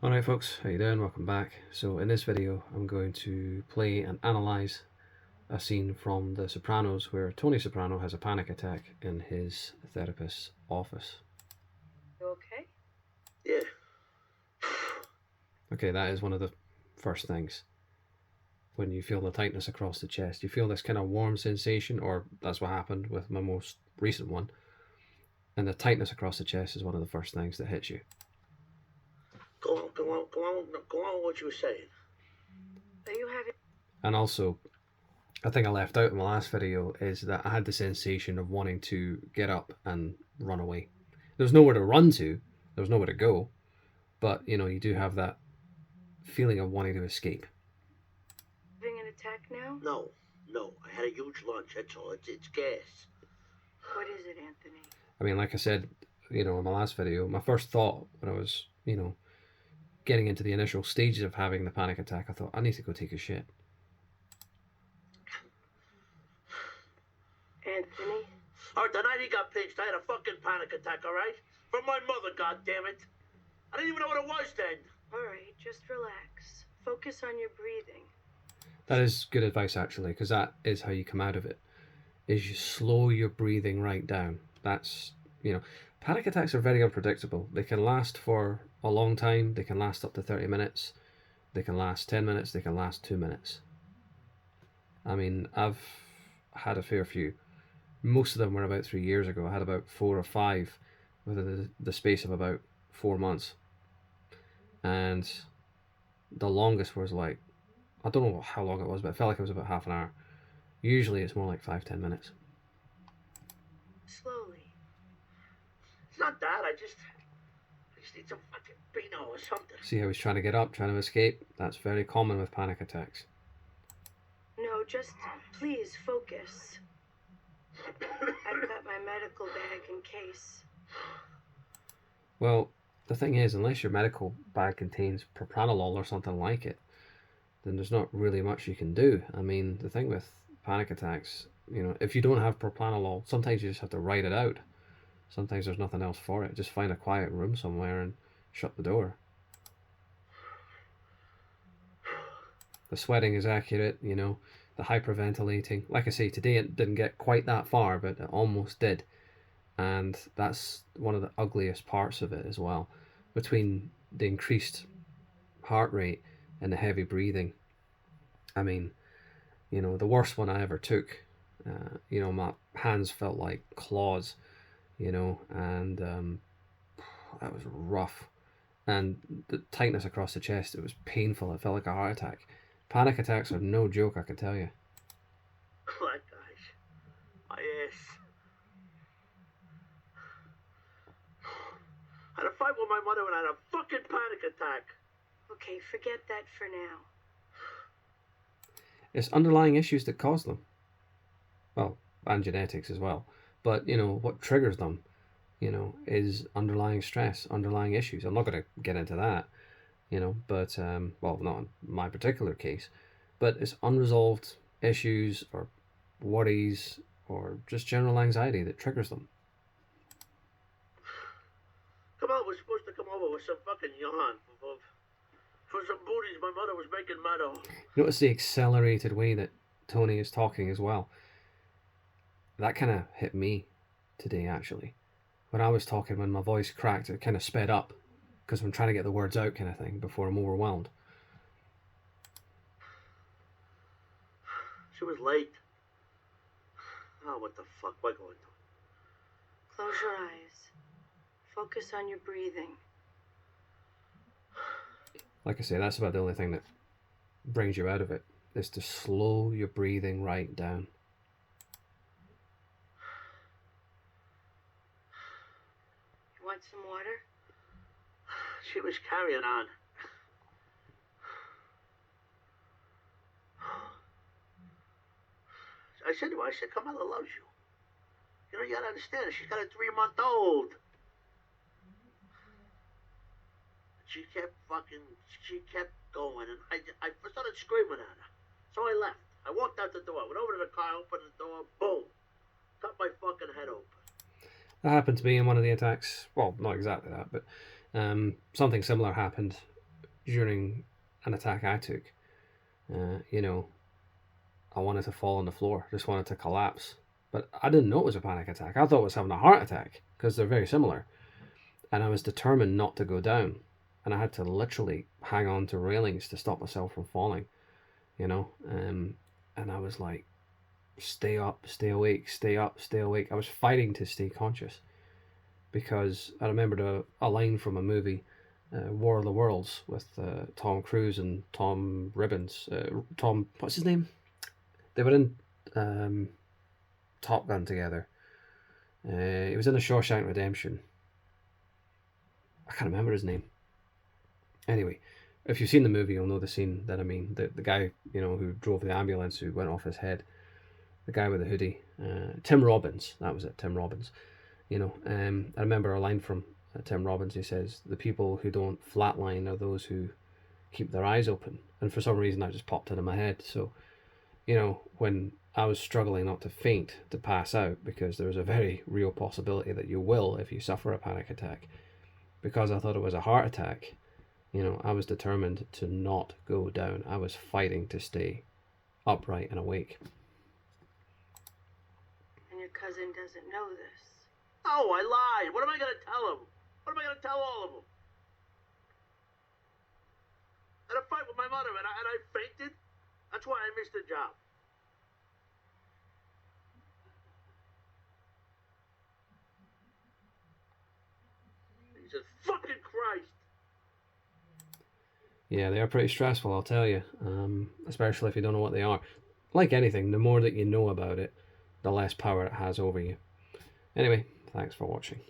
Alright folks, how you doing? Welcome back. So in this video I'm going to play and analyse a scene from The Sopranos where Tony Soprano has a panic attack in his therapist's office. You okay? Yeah. Okay, that is one of the first things. When you feel the tightness across the chest, you feel this kind of warm sensation, or that's what happened with my most recent one. And the tightness across the chest is one of the first things that hits you. Go on with what you were saying. Are you having... And also, I think I left out in my last video is that I had the sensation of wanting to get up and run away. There's nowhere to run to, there's nowhere to go, but you know, you do have that feeling of wanting to escape. an attack now? No. I had a huge lunch, that's all. It's gas. What is it, Anthony? I mean, like I said, you know, in my last video, my first thought when I was, you know, getting into the initial stages of having the panic attack, I thought, I need to go take a shit. Anthony? Alright, the night he got pinched, I had a fucking panic attack, alright? From my mother, goddammit. I didn't even know what it was then. Alright, just relax. Focus on your breathing. That is good advice, actually, because that is how you come out of it, is you slow your breathing right down. That's, you know, panic attacks are very unpredictable. They can last for a long time. They can last up to 30 minutes. They can last 10 minutes. They can last 2 minutes. I mean, I've had a fair few. Most of them were about 3 years ago. I had about 4 or 5 within the space of about 4 months. And the longest was like, I don't know how long it was, but it felt like it was about half an hour. Usually it's more like 5-10 minutes. Slowly. It's not that, I just need some fucking Beano or something. See how he's trying to get up, trying to escape? That's very common with panic attacks. No, just please focus. I've got my medical bag in case. Well, the thing is, unless your medical bag contains propranolol or something like it, then there's not really much you can do. I mean, the thing with panic attacks, you know, if you don't have propranolol, sometimes you just have to write it out. Sometimes there's nothing else for it. Just find a quiet room somewhere and shut the door. The sweating is accurate, you know, the hyperventilating. Like I say, today it didn't get quite that far, but it almost did. And that's one of the ugliest parts of it as well. Between the increased heart rate and the heavy breathing. I mean, you know, the worst one I ever took, you know, my hands felt like claws, you know, and that was rough. And the tightness across the chest, it was painful. It felt like a heart attack. Panic attacks are no joke, I can tell you. Black guys. My ass. I had a fight with my mother and I had a fucking panic attack. Okay, forget that for now. It's underlying issues that cause them. Well, and genetics as well. But, you know, what triggers them, you know, is underlying stress, underlying issues. I'm not going to get into that, you know, but, well, not in my particular case, but it's unresolved issues or worries or just general anxiety that triggers them. Kamal was supposed to come over with some fucking yarn for some booties my mother was making meadow. Notice the accelerated way that Tony is talking as well. That kind of hit me today, actually. When I was talking, when my voice cracked, it kind of sped up because I'm trying to get the words out, kind of thing, before I'm overwhelmed. She was late. Oh, what the fuck? Why go into it? Close your eyes. Focus on your breathing. Like I say, that's about the only thing that brings you out of it, is to slow your breathing right down. You want some water? She was carrying on. I said to her, Kamala loves you. You know, you gotta understand, she's got a 3-month-old. She kept going, and I started screaming at her. So I left. I walked out the door, went over to the car, opened the door, boom. Cut my fucking head open. That happened to me in one of the attacks. Well, not exactly that, but something similar happened during an attack I took, you know, I wanted to fall on the floor, just wanted to collapse. But I didn't know it was a panic attack. I thought I was having a heart attack because they're very similar. And I was determined not to go down. And I had to literally hang on to railings to stop myself from falling, you know. And I was like, stay up, stay awake, stay up, stay awake. I was fighting to stay conscious because I remembered a line from a movie, War of the Worlds, with Tom Cruise and Tom Ribbons. What's his name? They were in Top Gun together. He was in The Shawshank Redemption. I can't remember his name. Anyway, if you've seen the movie, you'll know the scene that I mean. The guy, who drove the ambulance, who went off his head. The guy with the hoodie. Tim Robbins. That was it, Tim Robbins. I remember a line from Tim Robbins. He says, the people who don't flatline are those who keep their eyes open. And for some reason, that just popped into my head. So, when I was struggling not to faint, to pass out, because there was a very real possibility that you will if you suffer a panic attack. Because I thought it was a heart attack, I was determined to not go down. I was fighting to stay upright and awake. And your cousin doesn't know this. Oh, I lied. What am I going to tell him? What am I going to tell all of them? I had a fight with my mother and I fainted. That's why I missed the job. Jesus fucking Christ. Yeah, they are pretty stressful, I'll tell you. Especially if you don't know what they are. Like anything, the more that you know about it, the less power it has over you. Anyway, thanks for watching.